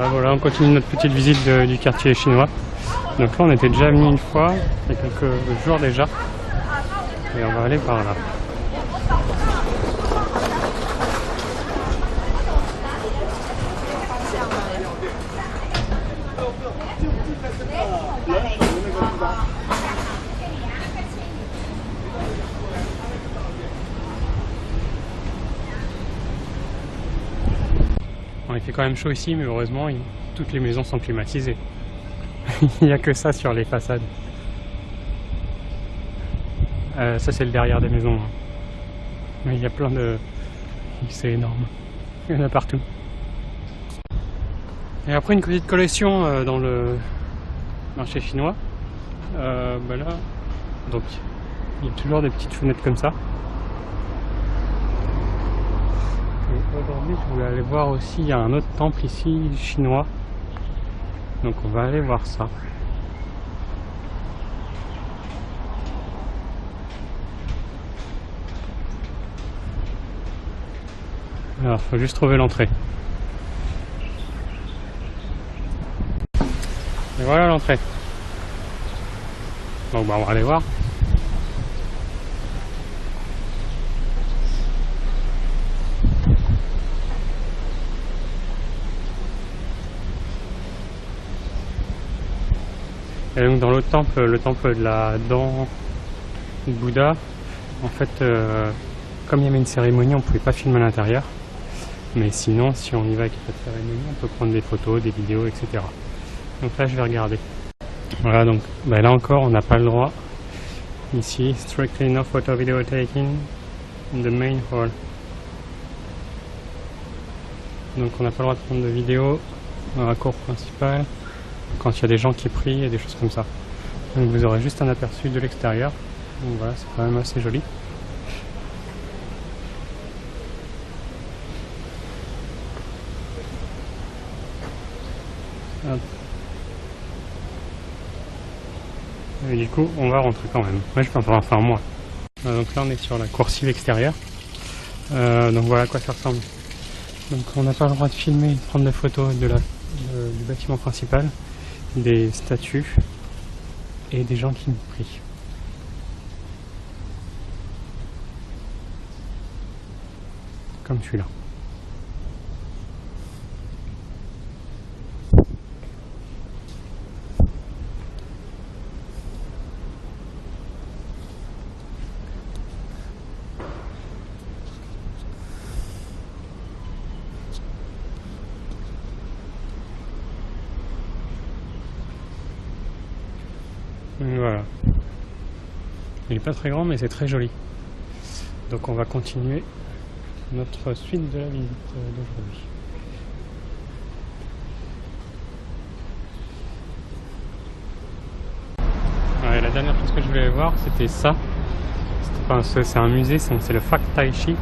Voilà, on continue notre petite visite du quartier chinois. Donc là, on était déjà venu une fois, il y a quelques jours déjà. Et on va aller par là. Bon, il fait quand même chaud ici, mais heureusement, toutes les maisons sont climatisées. Il n'y a que ça sur les façades. Ça, c'est le derrière des maisons. Mais il y a plein de... C'est énorme. Il y en a partout. Et après, une petite collection dans le marché chinois. Là, donc, il y a toujours des petites fenêtres comme ça. Aujourd'hui, je voulais aller voir aussi, il y a un autre temple ici, chinois. Donc on va aller voir ça. Alors, il faut juste trouver l'entrée. Et voilà l'entrée. Donc on va aller voir. Et donc dans l'autre temple, le temple de la dent de Bouddha, en fait, comme il y avait une cérémonie, on ne pouvait pas filmer à l'intérieur. Mais sinon, si on y va avec cette cérémonie, on peut prendre des photos, des vidéos, etc. Donc là, je vais regarder. Voilà, donc là encore, on n'a pas le droit. Ici, strictly no photo video taking in the main hall. Donc on n'a pas le droit de prendre de vidéos dans la cour principale. Quand il y a des gens qui prient et des choses comme ça. Donc vous aurez juste un aperçu de l'extérieur. Donc voilà, c'est quand même assez joli. Hop. Et du coup, on va rentrer quand même. Moi, je peux enfin moi. Donc là, on est sur la coursive extérieure. Donc voilà à quoi ça ressemble. Donc on n'a pas le droit de filmer, de prendre des photos du bâtiment principal, des statues et des gens qui nous prient. Comme celui-là. Voilà. Il n'est pas très grand, mais c'est très joli. Donc on va continuer notre suite de la visite d'aujourd'hui. Ouais, la dernière chose que je voulais voir, c'était ça. C'est un musée, c'est le Fak Tai Chi.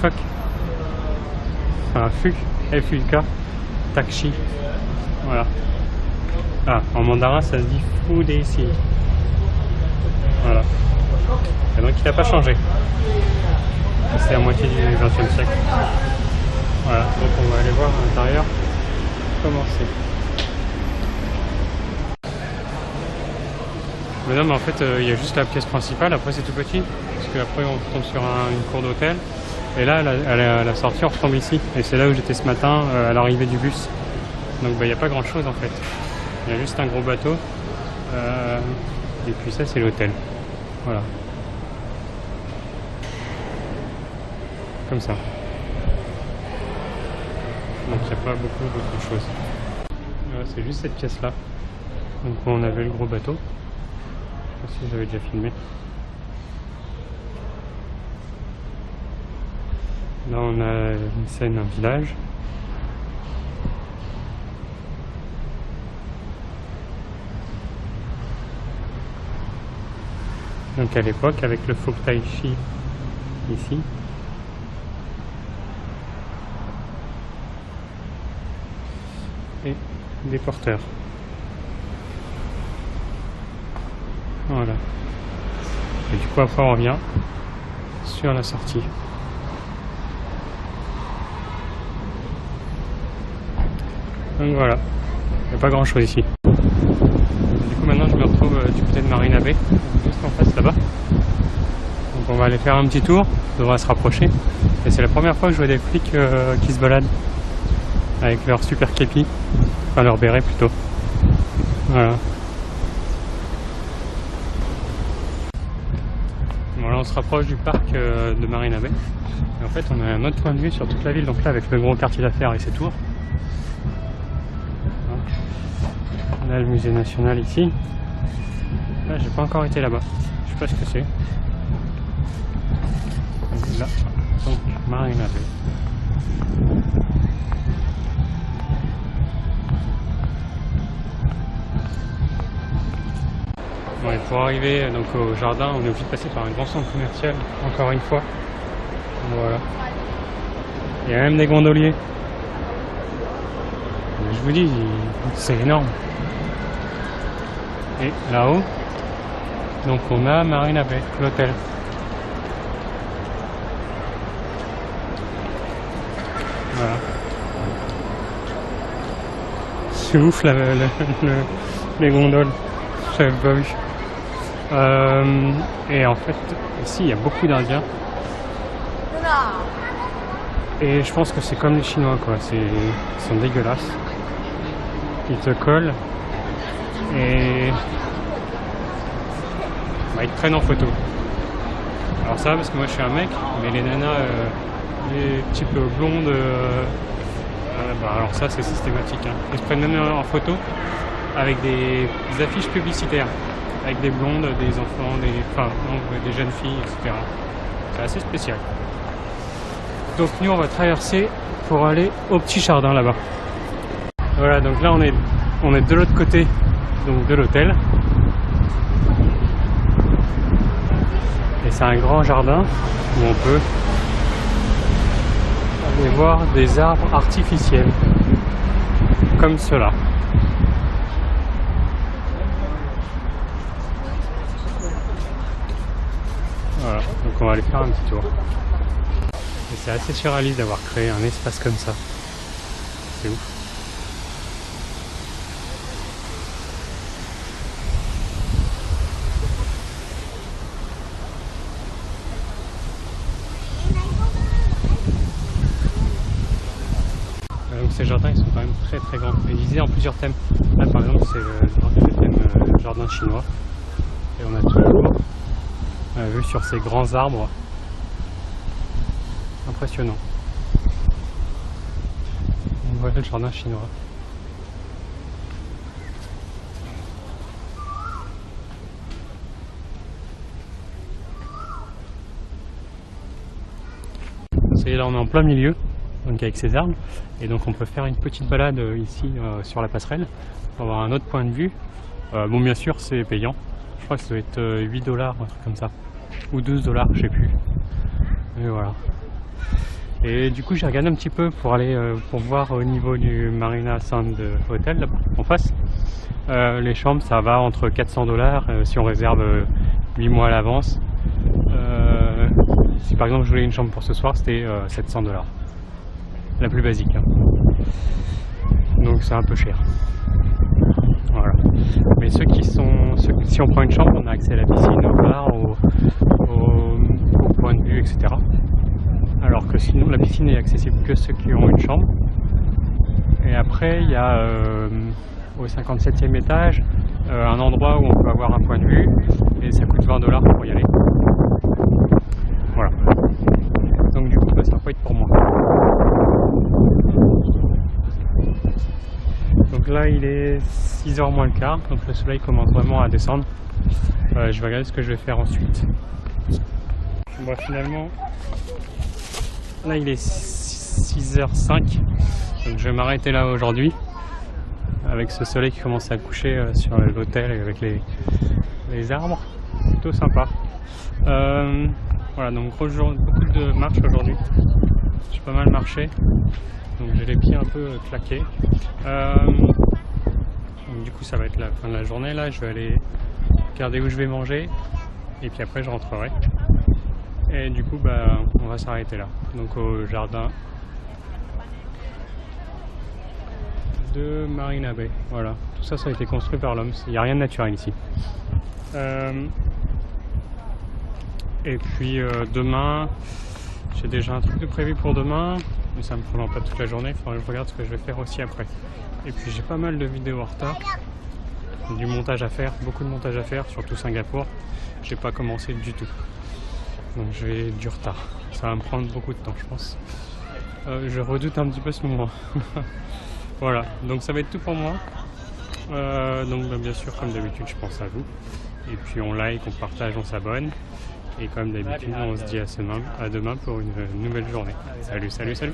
Fak. Enfin, Fuk, F-U-K, Tai Chi. Voilà. Ah, en mandarin, ça se dit Fu Dei Si. Voilà. Et donc, il n'a pas changé. C'est à moitié du XXe siècle. Voilà, donc on va aller voir à l'intérieur comment c'est. Mais non, mais en fait, il y a juste la pièce principale, après c'est tout petit. Parce qu'après, on tombe sur une cour d'hôtel. Et là, à la sortie, on retombe ici. Et c'est là où j'étais ce matin, à l'arrivée du bus. Donc, il n'y a pas grand chose en fait. Il y a juste un gros bateau. Et puis ça, c'est l'hôtel. Voilà. Comme ça. Donc il n'y a pas beaucoup de choses. Voilà, c'est juste cette pièce-là. Donc on avait le gros bateau. Je sais pas si j'avais déjà filmé. Là on a une scène, un village. Donc à l'époque avec le Fuk Tai Chi ici. Et des porteurs. Voilà. Et du coup après on revient sur la sortie. Donc voilà, il n'y a pas grand chose ici. Du coup maintenant je me retrouve du côté de Marina Bay, juste en face là-bas. Donc on va aller faire un petit tour, on devra se rapprocher. Et c'est la première fois que je vois des flics qui se baladent avec leur super képi, enfin leur béret plutôt. Voilà. Bon là on se rapproche du parc de Marina Bay. Et en fait on a un autre point de vue sur toute la ville, donc là avec le gros quartier d'affaires et ses tours. Là le musée national ici. Là j'ai pas encore été là-bas, je sais pas ce que c'est. Là, donc Marina Bay. Bon, et pour arriver donc au jardin, on est obligé de passer par un grand centre commercial, encore une fois. Voilà. Il y a même des gondoliers. Je vous dis, c'est énorme. Et là-haut, donc on a Marina Bay, l'hôtel. Voilà. C'est ouf les gondoles, j'avais pas vu. Et en fait, ici il y a beaucoup d'Indiens. Et je pense que c'est comme les Chinois quoi, ils sont dégueulasses. Ils te collent et bah, ils te prennent en photo. Alors ça va parce que moi je suis un mec, mais les nanas, les types blondes, bah, alors ça c'est systématique. Hein. Ils se prennent même en photo avec des affiches publicitaires, avec des blondes, des enfants, des jeunes filles, etc. C'est assez spécial. Donc nous on va traverser pour aller au petit jardin là-bas. Voilà, donc là on est de l'autre côté donc de l'hôtel. Et c'est un grand jardin où on peut aller voir des arbres artificiels comme cela. Voilà, donc on va aller faire un petit tour. Et c'est assez surréaliste d'avoir créé un espace comme ça. C'est ouf. Donc ces jardins ils sont quand même très très grands. Ils divisés en plusieurs thèmes. Là par exemple c'est le thème jardin chinois. Et on a toujours vue sur ces grands arbres. Impressionnant. On voit le jardin chinois. Ça y est, là on est en plein milieu, donc avec ces arbres, et donc on peut faire une petite balade ici sur la passerelle pour avoir un autre point de vue. Bon bien sûr c'est payant, je crois que ça doit être 8 $, un truc comme ça, ou 12 $, je sais plus. Et voilà. Et du coup j'ai regardé un petit peu pour aller pour voir au niveau du Marina Sand Hotel là-bas en face. Les chambres ça va entre 400 $ si on réserve 8 mois à l'avance. Si par exemple je voulais une chambre pour ce soir c'était 700 $. La plus basique. Hein. Donc c'est un peu cher. Voilà. Mais si on prend une chambre, on a accès à la piscine, au bar, au point de vue, etc. Alors que sinon la piscine est accessible que ceux qui ont une chambre. Et après il y a au 57e étage un endroit où on peut avoir un point de vue et ça coûte 20 $ pour y aller. Voilà. Donc du coup bah, ça va pas être pour moi. Donc là il est 6h moins le quart, donc le soleil commence vraiment à descendre. Je vais regarder ce que je vais faire ensuite. Bon finalement là il est 6h05, donc je vais m'arrêter là aujourd'hui avec ce soleil qui commence à coucher sur l'hôtel et avec les arbres, plutôt sympa. Voilà, donc beaucoup de marche aujourd'hui, j'ai pas mal marché, donc j'ai les pieds un peu claqués. Donc, du coup ça va être la fin de la journée là, je vais aller regarder où je vais manger et puis après je rentrerai. Et du coup bah, on va s'arrêter là, donc au jardin de Marina Bay. Voilà, tout ça, ça a été construit par l'homme. Il n'y a rien de naturel ici. Et puis demain, j'ai déjà un truc de prévu pour demain, mais ça me prendra pas toute la journée. Il faudra que je regarde ce que je vais faire aussi après. Et puis j'ai pas mal de vidéos en retard, du montage à faire, beaucoup de montage à faire, surtout Singapour. J'ai pas commencé du tout, donc j'ai du retard. Ça va me prendre beaucoup de temps, je pense. Je redoute un petit peu ce moment. Voilà, donc ça va être tout pour moi. Donc bien sûr, comme d'habitude, je pense à vous. Et puis on like, on partage, on s'abonne. Et comme d'habitude, on se dit à demain pour une nouvelle journée. Salut, salut, salut!